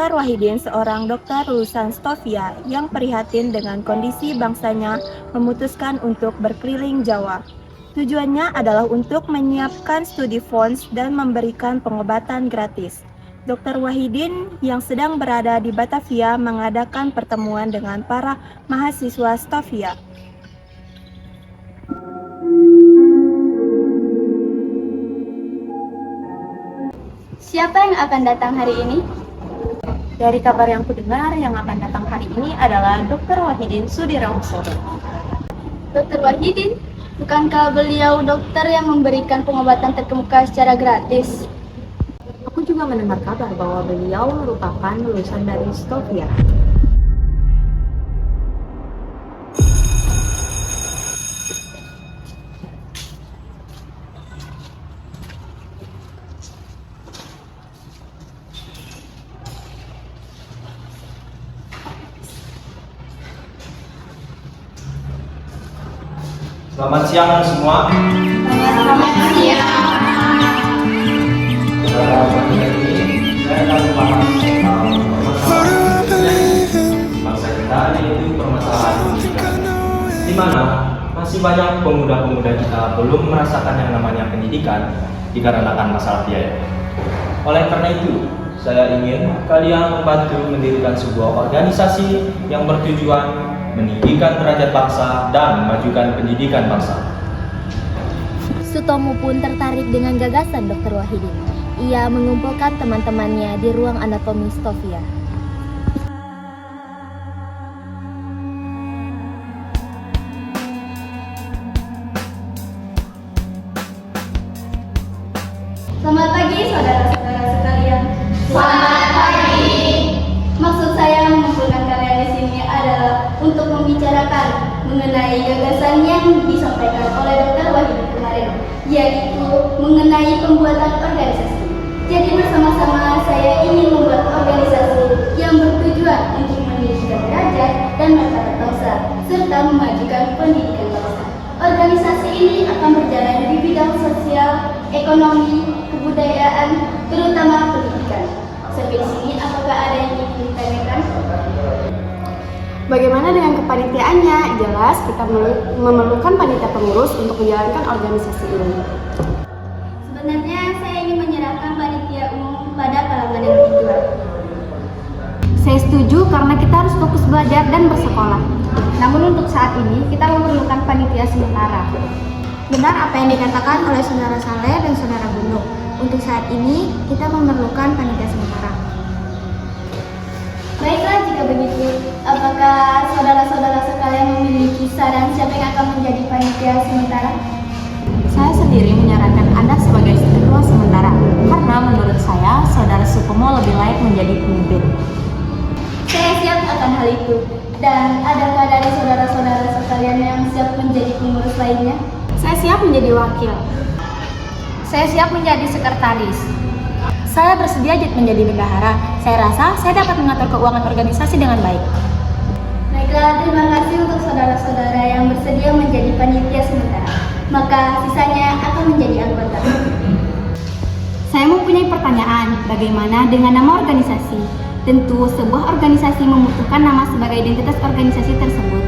Dr. Wahidin seorang dokter lulusan Stovia yang prihatin dengan kondisi bangsanya memutuskan untuk berkeliling Jawa. Tujuannya adalah untuk menyiapkan studi funds dan memberikan pengobatan gratis. Dr. Wahidin yang sedang berada di Batavia mengadakan pertemuan dengan para mahasiswa Stovia. Siapa yang akan datang hari ini? Dari kabar yang kudengar, yang akan datang hari ini adalah Dr. Wahidin Sudirawusodo. Dr. Wahidin, bukankah beliau dokter yang memberikan pengobatan terkemuka secara gratis? Aku juga mendengar kabar bahwa beliau merupakan lulusan dari Stovia. Selamat siang semua. Selamat siang. Pagi ini saya akan membahas tentang permasalahan bangsa kita, yaitu permasalahan pendidikan. Di mana masih banyak pemuda-pemuda kita belum merasakan yang namanya pendidikan dikarenakan masalah biaya. Oleh karena itu, saya ingin kalian membantu mendirikan sebuah organisasi yang bertujuan meninggikan derajat bangsa dan memajukan pendidikan bangsa. Sutomo pun tertarik dengan gagasan Dr. Wahidin. Ia mengumpulkan teman-temannya di ruang anatomi Stovia. Selamat pagi saudara-saudara sekalian. Selamat pagi. Maksud saya mengumpulkan kalian di sini adalah untuk membicarakan mengenai gagasan yang disampaikan oleh Dr. Wahidin kemarin, yaitu mengenai pembuatan organisasi. Jadi bersama-sama saya ingin membuat organisasi yang bertujuan untuk meninggikan derajat dan martabat bangsa serta memajukan pendidikan bangsa. Organisasi ini akan berjalan di bidang sosial, ekonomi, kebudayaan, terutama pendidikan. Sampai di sini apakah ada yang ingin ditanyakan? Bagaimana dengan kepanitiaannya? Jelas kita memerlukan panitia pengurus untuk menjalankan organisasi ini. Sebenarnya saya ingin menyerahkan panitia umum pada kalangan yang lebih tua. Saya setuju karena kita harus fokus belajar dan bersekolah. Namun untuk saat ini kita memerlukan panitia sementara. Benar apa yang dikatakan oleh Saudara Saleh dan Saudara Gunung. Untuk saat ini kita memerlukan panitia sementara. Baiklah jika begitu, apakah saudara-saudara sekalian memiliki saran siapa yang akan menjadi panitia sementara? Saya sendiri menyarankan Anda sebagai ketua sementara karena menurut saya Saudara Supomo lebih layak menjadi pemimpin. Saya siap akan hal itu. Dan adakah dari saudara-saudara sekalian yang siap menjadi pengurus lainnya? Saya siap menjadi wakil. Saya siap menjadi sekretaris. Saya bersedia menjadi bendahara. Saya rasa saya dapat mengatur keuangan organisasi dengan baik. Baiklah, terima kasih untuk saudara-saudara yang bersedia menjadi panitia sementara. Maka sisanya akan menjadi anggota. Saya mempunyai pertanyaan, bagaimana dengan nama organisasi? Tentu sebuah organisasi membutuhkan nama sebagai identitas organisasi tersebut.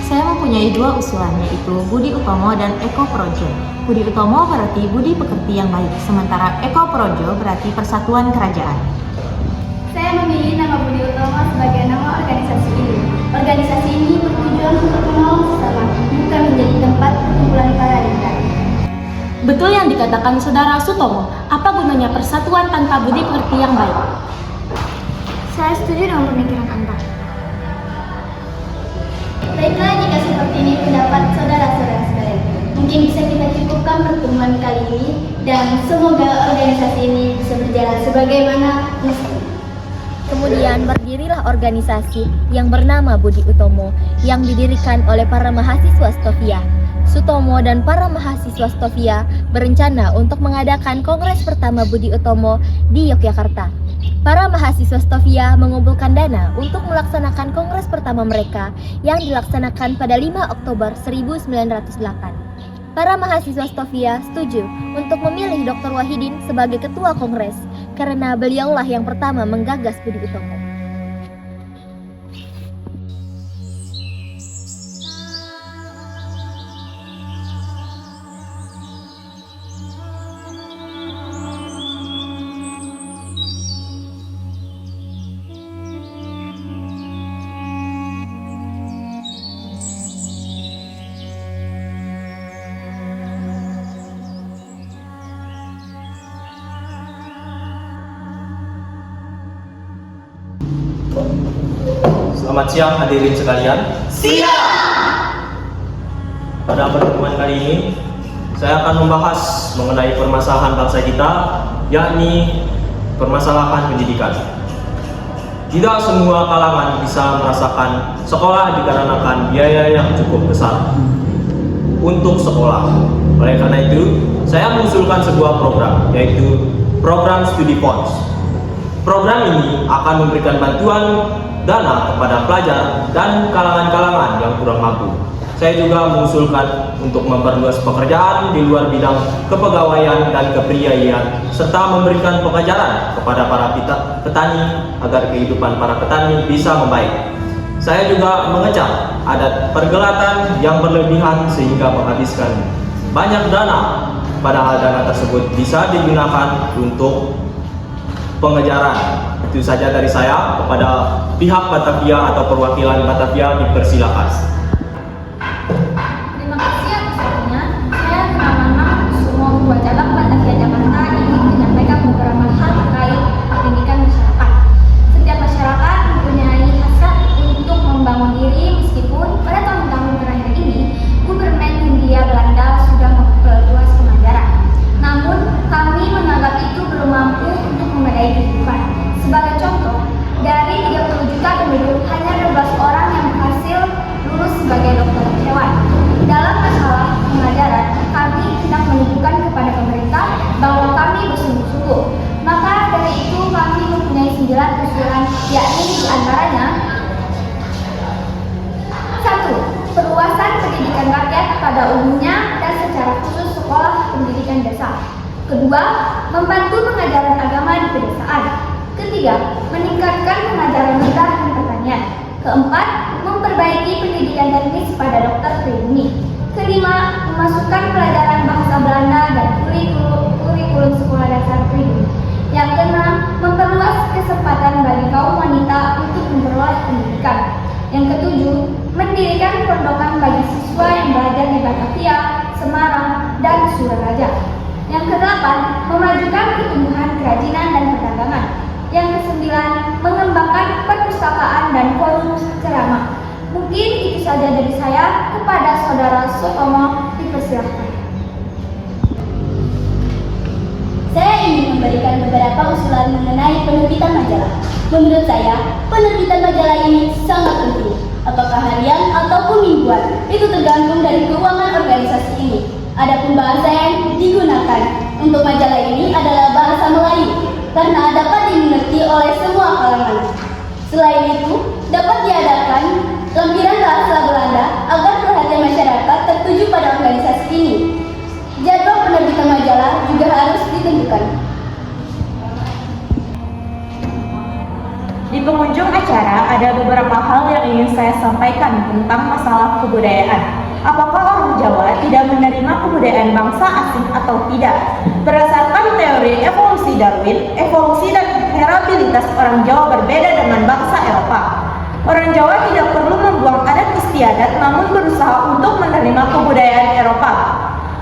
Saya mempunyai dua usulan, yaitu Budi Utomo dan Eko Projo. Budi Utomo berarti budi pekerti yang baik, sementara Eko Projo berarti persatuan kerajaan. Saya memilih nama Budi Utomo sebagai nama organisasi ini. Organisasi ini bertujuan untuk menolong sesama, bukan menjadi tempat perkumpulan para elit. Betul yang dikatakan Saudara Sutomo, apa gunanya persatuan tanpa budi pekerti yang baik? Saya setuju dengan pemikiran Anda. Baiklah, jika seperti ini pendapat saudara-saudara sekalian, mungkin bisa kita cukupkan pertemuan kali ini dan semoga organisasi ini bisa berjalan sebagaimana mestinya. Kemudian berdirilah organisasi yang bernama Budi Utomo yang didirikan oleh para mahasiswa Stovia. Sutomo dan para mahasiswa Stovia berencana untuk mengadakan kongres pertama Budi Utomo di Yogyakarta. Para mahasiswa Stovia mengumpulkan dana untuk melaksanakan kongres pertama mereka yang dilaksanakan pada 5 Oktober 1908. Para mahasiswa Stovia setuju untuk memilih Dr. Wahidin sebagai ketua kongres karena beliaulah yang pertama menggagas Budi Utomo. Selamat siang hadirin sekalian. Siang. Pada pertemuan kali ini, saya akan membahas mengenai permasalahan bangsa kita, yakni permasalahan pendidikan. Tidak semua kalangan bisa merasakan sekolah dikarenakan biaya yang cukup besar untuk sekolah. Oleh karena itu, saya mengusulkan sebuah program, yaitu program Studi Fonds. Program ini akan memberikan bantuan dana kepada pelajar dan kalangan-kalangan yang kurang mampu. Saya juga mengusulkan untuk memperluas pekerjaan di luar bidang kepegawaian dan kepriayaan, serta memberikan pengajaran kepada para petani agar kehidupan para petani bisa membaik. Saya juga mengecam ada pergelatan yang berlebihan sehingga menghabiskan banyak dana, padahal dana tersebut bisa digunakan untuk pengejaran. Itu saja dari saya. Kepada pihak Batavia atau perwakilan Batavia dipersilakan. Terima kasih atas waktunya. Saya Nama semua Buat Cabang Batavia Jakarta ingin menyampaikan beberapa hal terkait pendidikan masyarakat. Setiap masyarakat mempunyai hasrat untuk membangun diri, meskipun pada tahun-tahun terakhir ini Gubernur Hindia Belanda sudah memperluas pengajaran. Namun kami menganggap itu belum mampu untuk memadai kehidupan. Sebagai contoh, dari 30 juta penduduk, hanya 12 orang yang berhasil lulus sebagai dokter hewan. Dalam masalah pengajaran, kami hendak menunjukkan kepada pemerintah bahwa kami bersungguh-sungguh. Maka dari itu kami mempunyai 9 usulan, yakni diantaranya: 1. Perluasan pendidikan rakyat pada umumnya dan secara khusus sekolah pendidikan desa. 2. Membantu pengajaran agama di pedesaan. 3. Meningkatkan pengajaran rendah dan pertanian. 4. Memperbaiki pendidikan teknis pada dokter pribumi. 5. Memasukkan pelajaran bahasa Belanda dan kurikulum sekolah dasar pribumi. Yang 6. Memperluas kesempatan bagi kaum wanita untuk memperoleh pendidikan. Yang 7. Mendirikan pondokan bagi siswa yang belajar di Batavia, Semarang, dan Surakarta. Yang 8. Memajukan pertumbuhan kerajinan dan perdagangan. Yang 9. Mengembangkan perpustakaan dan forum ceramah. Mungkin itu saja dari saya. Kepada Saudara Sutomo dipersilahkan. Saya ingin memberikan beberapa usulan mengenai penerbitan majalah. Menurut saya, penerbitan majalah ini sangat penting. Apakah harian ataupun mingguan, itu tergantung dari keuangan organisasi ini. Adapun bahasa yang digunakan untuk majalah ini adalah bahasa Melayu, karena dapat dimengerti oleh semua kalangan. Selain itu, dapat diadakan lampiran bahasa Belanda agar perhatian masyarakat tertuju pada organisasi ini. Jadwal penerbitan majalah juga harus ditentukan. Di penghujung acara ada beberapa hal yang ingin saya sampaikan tentang masalah kebudayaan. Apakah orang Jawa tidak menerima kebudayaan bangsa asing atau tidak? Berdasarkan teori evolusi Darwin, evolusi dan heritabilitas orang Jawa berbeda dengan bangsa Eropa. Orang Jawa tidak perlu membuang adat istiadat, namun berusaha untuk menerima kebudayaan Eropa.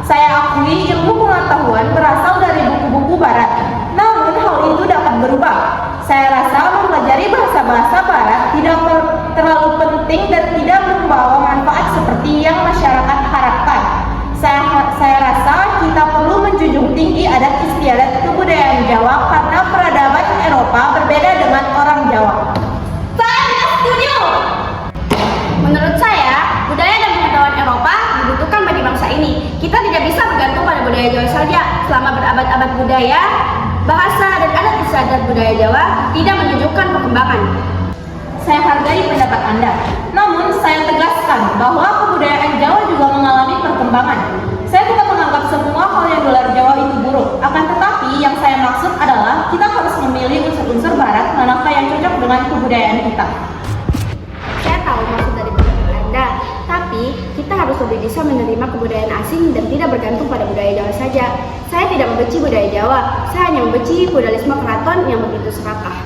Saya akui ilmu pengetahuan berasal dari buku-buku Barat, namun hal itu dapat berubah. Saya rasa mempelajari bahasa-bahasa Barat tidak terlalu penting dan tidak membawa manfaat seperti yang masyarakat harapkan. Saya rasa kita perlu menjunjung tinggi adat istiadat kebudayaan Jawa karena peradaban Eropa berbeda dengan orang Jawa. Saya tidak setuju. Menurut saya, budaya dan pengetahuan Eropa dibutuhkan bagi bangsa ini. Kita tidak bisa bergantung pada budaya Jawa saja. Selama berabad-abad budaya, bahasa dan adat istiadat budaya Jawa tidak menunjukkan perkembangan. Saya hargai pendapat Anda, namun saya tegaskan bahwa kebudayaan Jawa juga mengalami perkembangan. Saya tidak menganggap semua hal yang di luar Jawa itu buruk, akan tetapi yang saya maksud adalah kita harus dengan kebudayaan kita. Saya tahu maksud dari pendapat Anda, tapi kita harus lebih bisa menerima kebudayaan asing dan tidak bergantung pada budaya Jawa saja. Saya tidak membenci budaya Jawa, saya hanya membenci feodalisme keraton yang begitu serakah.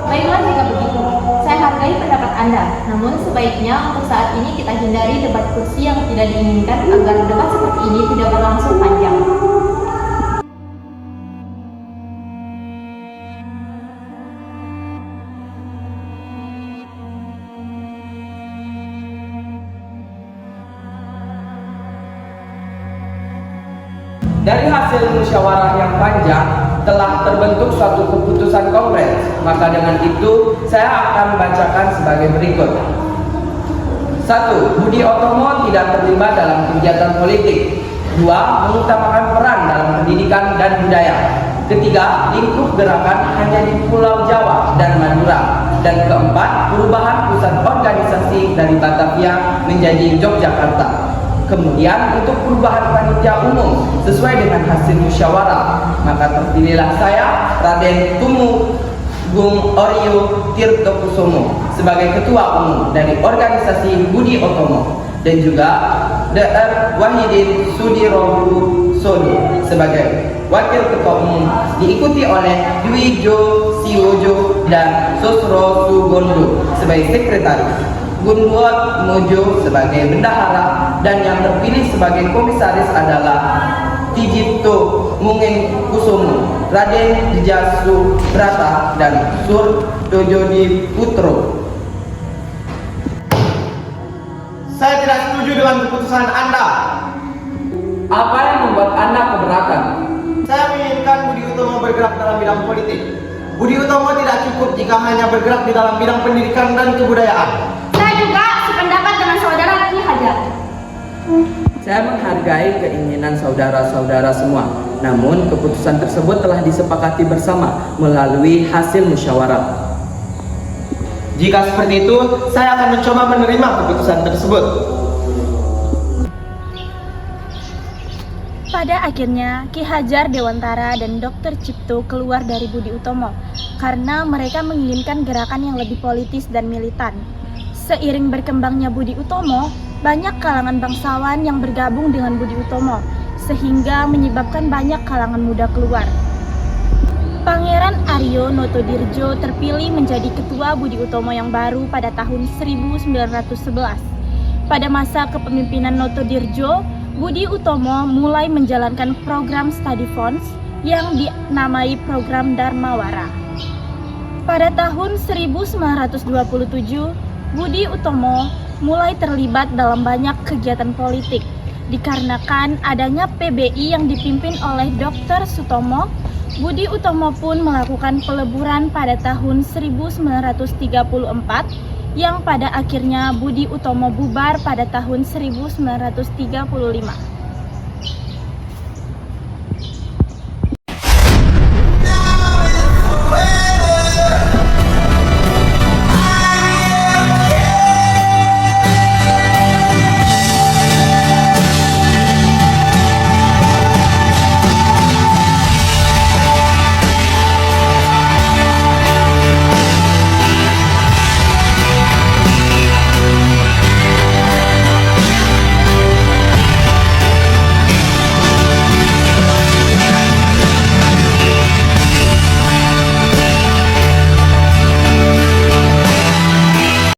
Baiklah jika begitu, saya hargai pendapat Anda. Namun sebaiknya untuk saat ini kita hindari debat kursi yang tidak diinginkan agar debat seperti ini tidak berlangsung panjang. Dari hasil musyawarah yang panjang telah terbentuk suatu keputusan kongres, maka dengan itu saya akan bacakan sebagai berikut. 1. Budi Utomo tidak terlibat dalam kegiatan politik. 2. Mengutamakan peran dalam pendidikan dan budaya. 3. Lingkup gerakan hanya di Pulau Jawa dan Madura. Dan 4. Perubahan pusat organisasi dari Batavia menjadi Yogyakarta. Kemudian untuk perubahan panitia umum sesuai dengan hasil musyawarah, maka terpilihlah saya, Raden Tumenggung Orio Tirtokusumo sebagai ketua umum dari organisasi Budi Utomo dan juga Dr. Wahidin Sudirohusodo sebagai wakil ketua umum, diikuti oleh Dwi Jo Siwojo dan Sosro Sugondo sebagai sekretaris, Gunduat Mojo sebagai bendahara, dan yang terpilih sebagai komisaris adalah Tijipto Mungin Kusumo, Raden Dijasu Brata, dan Sur Dojodi Putro. Saya tidak setuju dengan keputusan Anda. Apa yang membuat Anda keberatan? Saya menginginkan Budi Utomo bergerak dalam bidang politik. Budi Utomo tidak cukup jika hanya bergerak di dalam bidang pendidikan dan kebudayaan. Saya juga sependapat dengan saudara Ki Hajar. Saya menghargai keinginan saudara-saudara semua. Namun keputusan tersebut telah disepakati bersama melalui hasil musyawarah. Jika seperti itu, saya akan mencoba menerima keputusan tersebut. Pada akhirnya, Ki Hajar Dewantara dan Dr. Cipto keluar dari Budi Utomo karena mereka menginginkan gerakan yang lebih politis dan militan. Seiring berkembangnya Budi Utomo, banyak kalangan bangsawan yang bergabung dengan Budi Utomo, sehingga menyebabkan banyak kalangan muda keluar. Pangeran Aryo Notodirjo terpilih menjadi ketua Budi Utomo yang baru pada tahun 1911. Pada masa kepemimpinan Notodirjo, Budi Utomo mulai menjalankan program study funds yang dinamai program Dharmawara. Pada tahun 1927, Budi Utomo mulai terlibat dalam banyak kegiatan politik dikarenakan adanya PBI yang dipimpin oleh Dr. Sutomo. Budi Utomo pun melakukan peleburan pada tahun 1934 yang pada akhirnya Budi Utomo bubar pada tahun 1935.